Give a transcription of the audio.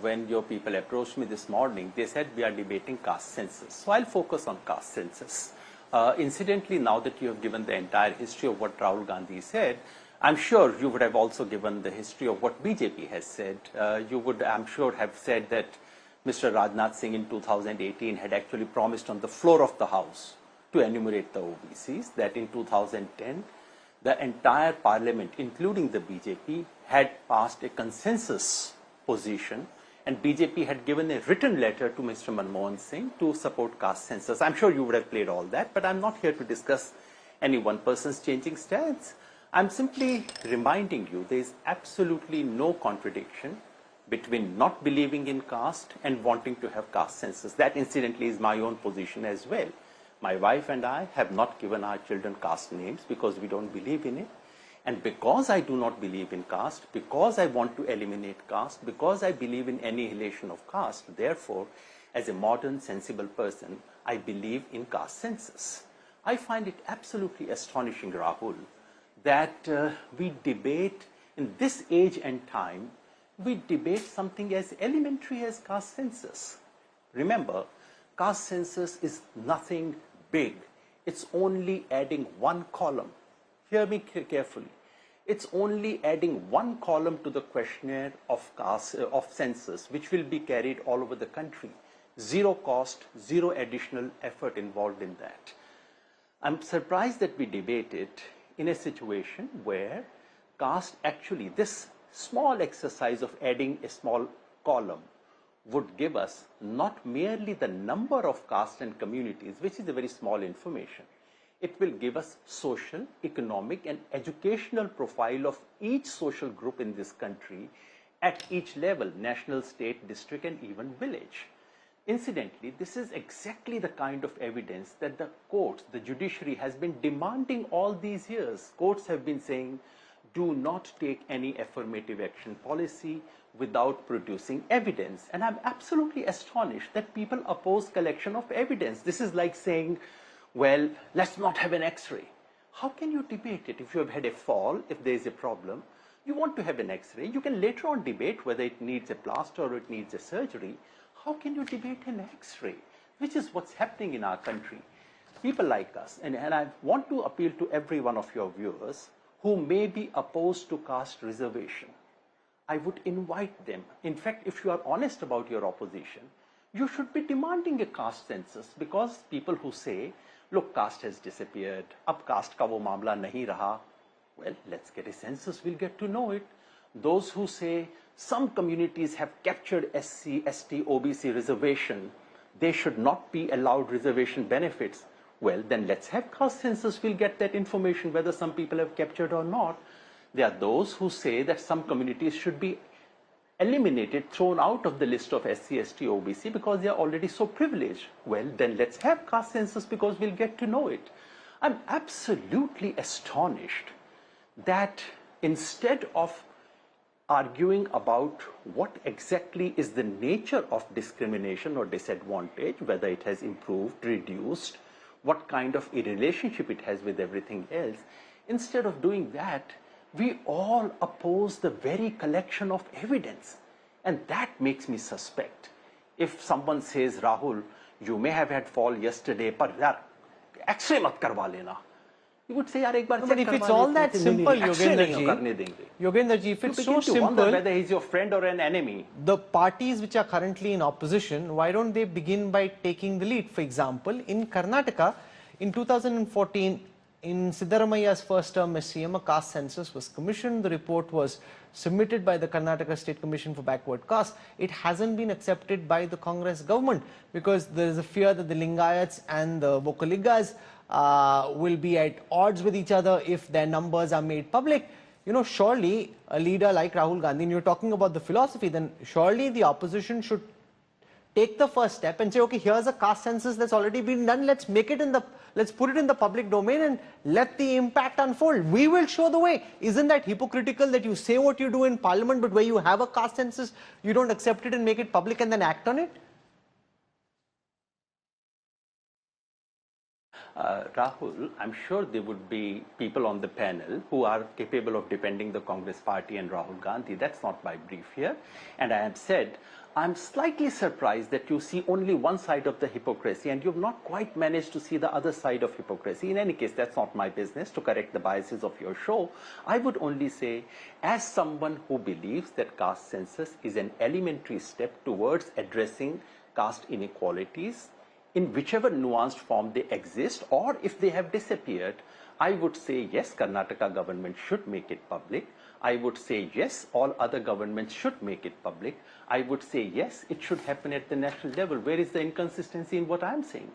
when your people approached me this morning, they said we are debating caste census. So I'll focus on caste census. Incidentally, now that you have given the entire history of what Rahul Gandhi said, I'm sure you would have also given the history of what BJP has said. You would, I'm sure, have said that Mr. Rajnath Singh in 2018 had actually promised on the floor of the House to enumerate the OBCs, that in 2010, the entire parliament, including the BJP, had passed a consensus position, and BJP had given a written letter to Mr. Manmohan Singh to support caste census. I'm sure you would have played all that, but I'm not here to discuss any one person's changing stance. I'm simply reminding you there is absolutely no contradiction between not believing in caste and wanting to have caste census. That incidentally is my own position as well. My wife and I have not given our children caste names because we don't believe in it. And because I do not believe in caste, because I want to eliminate caste, because I believe in annihilation of caste, therefore, as a modern, sensible person, I believe in caste census. I find it absolutely astonishing, Rahul, that we debate in this age and time, we debate something as elementary as caste census. Remember, caste census is nothing big. It's only adding one column. Hear me carefully. It's only adding one column to the questionnaire of census, which will be carried all over the country. Zero cost, zero additional effort involved in that. I'm surprised that we debate it in a situation where caste actually, this small exercise of adding a small column would give us not merely the number of castes and communities, which is a very small information. It will give us social, economic, and educational profile of each social group in this country at each level, national, state, district, and even village. Incidentally, this is exactly the kind of evidence that the courts, the judiciary has been demanding all these years. Courts have been saying, do not take any affirmative action policy without producing evidence. And I'm absolutely astonished that people oppose collection of evidence. This is like saying, well, let's not have an X-ray. How can you debate it? If you have had a fall, if there is a problem, you want to have an X-ray. You can later on debate whether it needs a plaster or it needs a surgery. How can you debate an X-ray? Which is what's happening in our country. People like us, and I want to appeal to every one of your viewers who may be opposed to caste reservation. I would invite them. In fact, if you are honest about your opposition, you should be demanding a caste census, because people who say, look, caste has disappeared, ab caste ka wo mamla nahi raha, well, let's get a census, we'll get to know it. Those who say some communities have captured SC, ST, OBC reservation, they should not be allowed reservation benefits. Well, then let's have caste census, we'll get that information whether some people have captured or not. There are those who say that some communities should be eliminated, thrown out of the list of SC, ST, OBC because they are already so privileged. Well, then let's have caste census because we'll get to know it. I'm absolutely astonished that instead of arguing about what exactly is the nature of discrimination or disadvantage, whether it has improved, reduced, what kind of a relationship it has with everything else, instead of doing that, we all oppose the very collection of evidence. And that makes me suspect. If someone says, Rahul, you may have had fall yesterday, but yaar, X-ray mat karwa lena. You would say, yaar, ek baar check but if it's all that simple, Yogendra ji, if it's so simple, whether he's your friend or an enemy. The parties which are currently in opposition, why don't they begin by taking the lead? For example, in Karnataka, in 2014, in Siddaramaia's first term as CM, a caste census was commissioned. The report was submitted by the Karnataka State Commission for Backward Caste. It hasn't been accepted by the Congress government because there is a fear that the Lingayats and the Vokaligas will be at odds with each other if their numbers are made public. You know, surely a leader like Rahul Gandhi, and you're talking about the philosophy, then surely the opposition should take the first step and say, okay, here's a caste census that's already been done. Let's make it let's put it in the public domain and let the impact unfold. We will show the way. Isn't that hypocritical that you say what you do in parliament, but where you have a caste census, you don't accept it and make it public and then act on it? Rahul, I'm sure there would be people on the panel who are capable of defending the Congress party and Rahul Gandhi. That's not my brief here. And I have said, I'm slightly surprised that you see only one side of the hypocrisy and you've not quite managed to see the other side of hypocrisy. In any case, that's not my business to correct the biases of your show. I would only say, as someone who believes that caste census is an elementary step towards addressing caste inequalities, in whichever nuanced form they exist, or if they have disappeared, I would say yes, Karnataka government should make it public. I would say yes, all other governments should make it public. I would say yes, it should happen at the national level. Where is the inconsistency in what I'm saying?